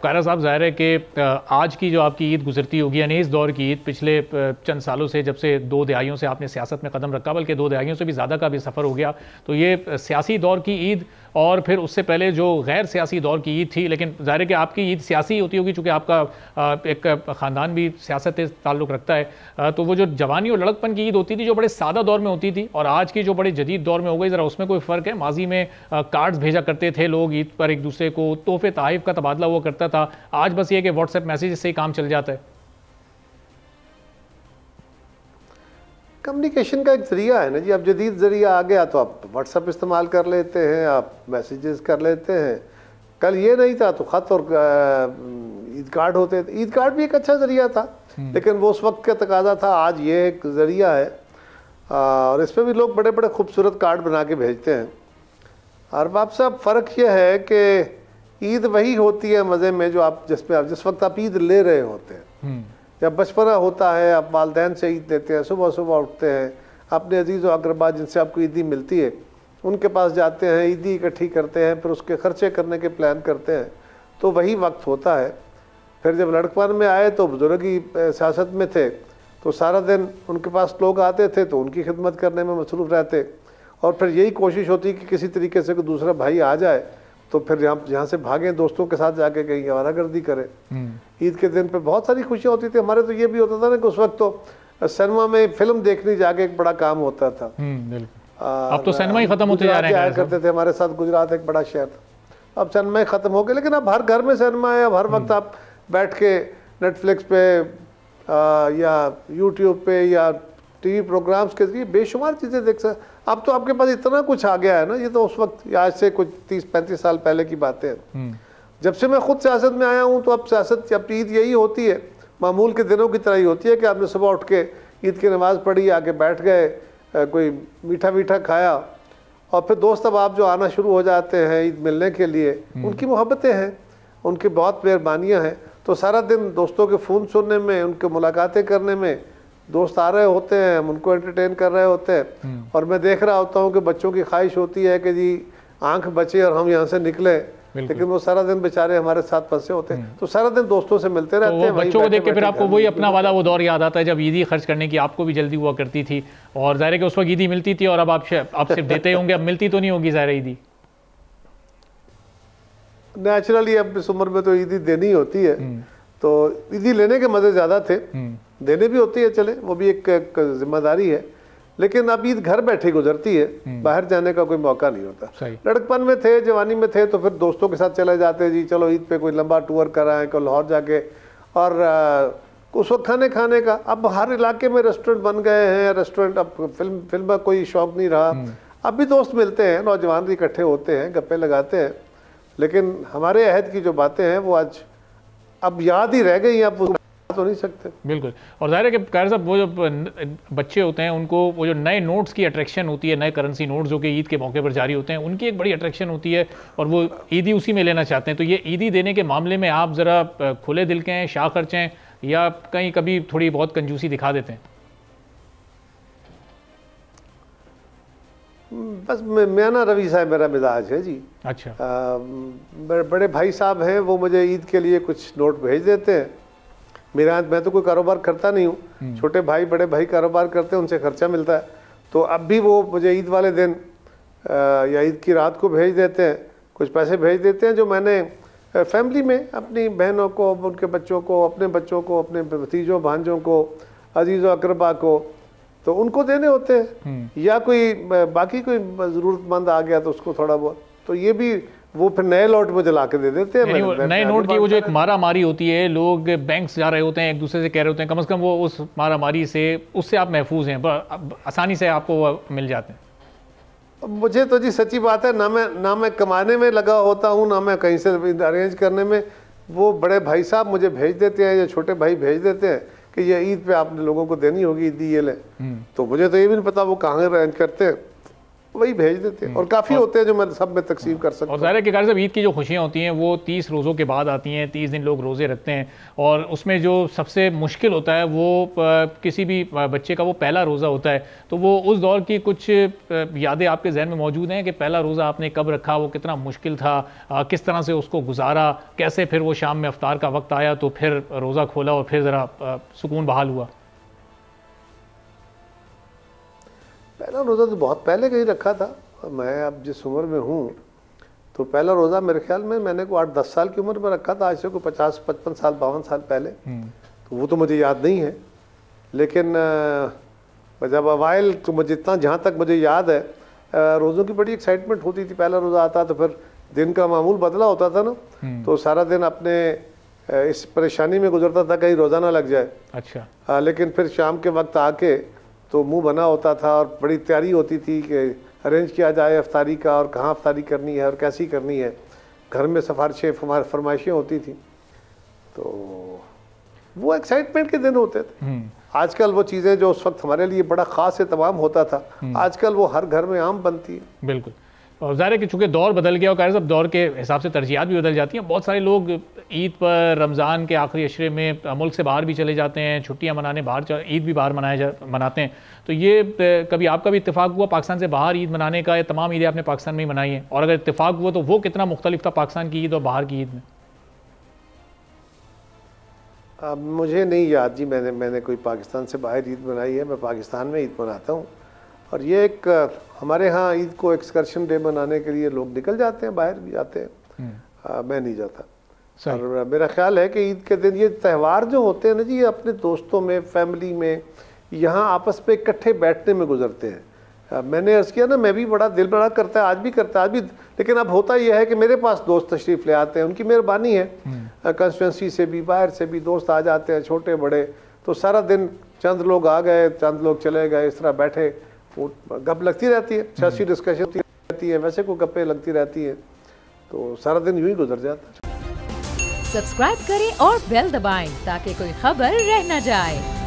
कायरा साहब, ज़ाहिर है कि आज की जो आपकी ईद गुजरती होगी, यानी इस दौर की ईद पिछले चंद सालों से, जब से 2 दहाइयों से आपने सियासत में कदम रखा, बल्कि 2 दहाइयों से भी ज़्यादा का भी सफ़र हो गया, तो ये सियासी दौर की ईद और फिर उससे पहले जो गैर सियासी दौर की ईद थी, लेकिन ज़ाहिर है कि आपकी ईद सियासी होती होगी चूँकि आपका एक ख़ानदान भी सियासत से ताल्लुक़ रखता है, तो वो जो जवानी और लड़कपन की ईद होती थी जो बड़े सादा दौर में होती थी, और आज की जो बड़े जदीद दौर में हो गई, ज़रा उसमें कोई फ़र्क है? माजी में कार्ड्स भेजा करते थे लोग ईद पर एक दूसरे को, तोहफे तोहफ़े का तबादला हुआ करता था, आज बस ये कि व्हाट्सएप मैसेज से ही काम चल जाता है। कम्युनिकेशन का एक ज़रिया है ना जी, अब जदीद ज़रिया आ गया तो आप व्हाट्सएप इस्तेमाल कर लेते हैं, आप मैसेजेस कर लेते हैं। कल ये नहीं था तो ख़त और ईद कार्ड होते थे। ईद कार्ड भी एक अच्छा ज़रिया था, लेकिन वो उस वक्त का तकाजा था। आज ये एक ज़रिया है और इस पर भी लोग बड़े बड़े खूबसूरत कार्ड बना के भेजते हैं। और बाप साहब, फ़र्क यह है कि ईद वही होती है मज़े में जो आप जिस वक्त आप ईद ले रहे होते हैं। जब बचपना होता है, आप वालदैन से ईद लेते हैं, सुबह सुबह उठते हैं, अपने अजीज़ व अक़रबा जिनसे आपको ईदी मिलती है उनके पास जाते हैं, ईदी इकट्ठी करते हैं, फिर उसके खर्चे करने के प्लान करते हैं, तो वही वक्त होता है। फिर जब लड़कपन में आए तो बुजुर्गी सियासत में थे, तो सारा दिन उनके पास लोग आते थे तो उनकी खिदमत करने में मसरूफ़ रहते, और फिर यही कोशिश होती कि किसी तरीके से कोई दूसरा भाई आ जाए तो फिर यहाँ से भागें, दोस्तों के साथ जाके कहीं आवारागर्दी करें। ईद के दिन पे बहुत सारी खुशियाँ होती थी। हमारे तो ये भी होता था ना कि उस वक्त तो सिनेमा में फिल्म देखने जाके एक बड़ा काम होता था। अब तो सिनेमा ही खत्म होते जा रहे हैं। करते थे हमारे साथ, गुजरात एक बड़ा शहर था, अब सिनेमा ही खत्म हो गया। लेकिन अब हर घर में सिनेमा है, अब हर वक्त आप बैठ के नेटफ्लिक्स पे या यूट्यूब पे या टीवी प्रोग्राम्स के जरिए बेशुमार चीज़ें देख सकते। अब तो आपके पास इतना कुछ आ गया है ना, ये तो उस वक्त आज से कुछ 30-35 साल पहले की बातें हैं। जब से मैं खुद सियासत में आया हूँ तो अब सियासत, अब ईद यही होती है, मामूल के दिनों की तरह ही होती है कि आपने सुबह उठ के ईद की नमाज़ पढ़ी, आके बैठ गए, कोई मीठा मीठा खाया, और फिर दोस्त अब आप जो आना शुरू हो जाते हैं ईद मिलने के लिए, उनकी मोहब्बतें हैं, उनकी बहुत मेहरबानियाँ हैं। तो सारा दिन दोस्तों के फ़ोन सुनने में, उनके मुलाकातें करने में, दोस्त आ रहे होते हैं, हम उनको एंटरटेन कर रहे होते हैं, और मैं देख रहा होता हूँ कि बच्चों की ख्वाहिश होती है कि जी आंख बचे और हम यहाँ से निकले, लेकिन वो सारा दिन बेचारे हमारे साथ फंसे होते हैं। तो सारा दिन दोस्तों से मिलते रहते हैं। बच्चों को देख के फिर आपको वही अपना वाला वो दौर याद आता है जब ईदी खर्च करने की आपको भी जल्दी हुआ करती थी, और ज़ाहिर है कि उस वक्त ईदी मिलती थी और अब आप सिर्फ देते होंगे, अब मिलती तो नहीं होगी ज़ाहिर ईदी। नेचुरली अब इस उम्र में तो ईदी देनी होती है, तो ईदी लेने के मज़े ज़्यादा थे, देने भी होती है, चले वो भी एक जिम्मेदारी है। लेकिन अब ईद घर बैठे गुजरती है, बाहर जाने का कोई मौका नहीं होता। लड़कपन में थे, जवानी में थे तो फिर दोस्तों के साथ चले जाते, जी चलो ईद पे कोई लंबा टूर कराएं, कोई लाहौर जाके, और उस वक्त खाने का अब हर इलाके में रेस्टोरेंट बन गए हैं। रेस्टोरेंट, अब फिल्म का कोई शौक नहीं रहा। अब भी दोस्त मिलते हैं, नौजवान इकट्ठे होते हैं, गप्पे लगाते हैं, लेकिन हमारे अहद की जो बातें हैं वो आज अब याद ही रह गई, आप तो नहीं सकते। बिल्कुल। और ज़ाहिर है कि कायर साहब, वो जो बच्चे होते हैं उनको वो जो नए नोट्स की अट्रैक्शन होती है, नए करेंसी नोट्स जो कि ईद के मौके पर जारी होते हैं, उनकी एक बड़ी अट्रैक्शन होती है और वो ईदी उसी में लेना चाहते हैं। तो ये ईदी देने के मामले में आप ज़रा खुले दिल के हैं, शाह खर्च हैं, या कहीं कभी थोड़ी बहुत कंजूसी दिखा देते हैं? बस मियाना रवि साहब मेरा मिजाज है जी। अच्छा। बड़े भाई साहब हैं, वो मुझे ईद के लिए कुछ नोट भेज देते हैं। मैं तो कोई कारोबार करता नहीं हूँ, छोटे भाई बड़े भाई कारोबार करते हैं, उनसे खर्चा मिलता है। तो अब भी वो मुझे ईद वाले दिन या ईद की रात को भेज देते हैं, कुछ पैसे भेज देते हैं जो मैंने फैमिली में अपनी बहनों को, उनके बच्चों को, अपने बच्चों को, अपने भतीजों भांजों को, अजीज़ व अक़रबा को, तो उनको देने होते हैं। या कोई बाकी कोई ज़रूरतमंद आ गया तो उसको थोड़ा बहुत, तो ये भी वो फिर नए नोट मुझे ला के दे देते हैं। नए नोट की वो जो एक मारा मारी होती है, लोग बैंक्स जा रहे होते हैं, एक दूसरे से कह रहे होते हैं, कम से कम वो उस मारा मारी से, उससे आप महफूज हैं, आसानी से आपको मिल जाते हैं। मुझे तो जी सच्ची बात है, ना मैं कमाने में लगा होता हूँ, ना मैं कहीं से अरेंज करने में। वो बड़े भाई साहब मुझे भेज देते हैं या छोटे भाई भेज देते हैं कि ये ईद पे आपने लोगों को देनी होगी, ईदी ये लें। तो मुझे तो ये भी नहीं पता वो कहाँ अरेंज करते हैं, वही भेज देते हैं, और काफ़ी होते हैं जो मैं सब में तकसीम कर सकता हूँ। और ज़ाहिर है कि कारी साहब ईद की जो खुशियाँ होती हैं वो 30 रोज़ों के बाद आती हैं, 30 दिन लोग रोज़े रखते हैं, और उसमें जो सबसे मुश्किल होता है वो किसी भी बच्चे का वो पहला रोज़ा होता है। तो वो उस दौर की कुछ यादें आपके जहन में मौजूद हैं कि पहला रोज़ा आपने कब रखा, वो कितना मुश्किल था, किस तरह से उसको गुजारा, कैसे फिर वो शाम में अफ्तार का वक्त आया तो फिर रोज़ा खोला और फिर ज़रा सुकून बहाल हुआ? पहला रोज़ा तो बहुत पहले कहीं रखा था। मैं अब जिस उम्र में हूँ तो पहला रोज़ा मेरे ख्याल में मैंने को 8-10 साल की उम्र में रखा था, आज से को 50-55 साल 52 साल पहले। तो वो तो मुझे याद नहीं है, लेकिन जब अवाइल तो मुझे इतना, जहाँ तक मुझे याद है, रोज़ों की बड़ी एक्साइटमेंट होती थी। पहला रोज़ा आता तो फिर दिन का मामूल बदला होता था ना, तो सारा दिन अपने इस परेशानी में गुजरता था कहीं रोज़ा ना लग जाए। अच्छा। लेकिन फिर शाम के वक्त आके तो मुंह बना होता था और बड़ी तैयारी होती थी कि अरेंज किया जाए अफ्तारी का, और कहाँ अफ्तारी करनी है और कैसी करनी है। घर में सिफारिशें फरमाइशें होती थी, तो वो एक्साइटमेंट के दिन होते थे। आजकल वो चीज़ें जो उस वक्त हमारे लिए बड़ा ख़ास एहतमाम होता था, आजकल वो हर घर में आम बनती है। बिल्कुल। और ज़ाहिर है कि चूँकि दौर बदल गया और कारी साहब दौर के हिसाब से तरजीहात भी बदल जाती हैं। बहुत सारे लोग ईद पर, रमज़ान के आखिरी अशरे में मुल्क से बाहर भी चले जाते हैं, छुट्टियां मनाने बाहर, ईद भी बाहर मनाते हैं। तो ये कभी आपका भी इत्तेफाक हुआ पाकिस्तान से बाहर ईद मनाने का, या तमाम ईदें आपने पाकिस्तान में ही मनाई हैं? और अगर इत्तेफाक हुआ तो वो कितना मुख्तलिफ था पाकिस्तान की ईद और बाहर की ईद में? अब मुझे नहीं याद जी, मैंने कोई पाकिस्तान से बाहर ईद मनाई है। मैं पाकिस्तान में ईद मनाता हूँ, और ये एक हमारे यहाँ ईद को एक्सकर्शन डे मनाने के लिए लोग निकल जाते हैं, बाहर भी जाते हैं। मैं नहीं जाता। और मेरा ख्याल है कि ईद के दिन ये त्यौहार जो होते हैं ना जी, अपने दोस्तों में, फैमिली में, यहाँ आपस में इकट्ठे बैठने में गुजरते हैं। मैंने अर्ज़ किया ना, मैं भी बड़ा दिल बड़ा करता है, आज भी करता है, आज भी। लेकिन अब होता यह है कि मेरे पास दोस्त तशरीफ़ ले आते हैं, उनकी मेहरबानी है, कंस्टिट्यूंसी से भी, बाहर से भी दोस्त आ जाते हैं, छोटे बड़े। तो सारा दिन चंद लोग आ गए, चंद लोग चले गए, इस तरह बैठे, वो गप लगती रहती है, सियासी डिस्कशन होती रहती है, वैसे को गप्पे लगती रहती है, तो सारा दिन यूं ही गुजर जाता है। सब्सक्राइब करें और बेल दबाएं ताकि कोई खबर रह न जाए।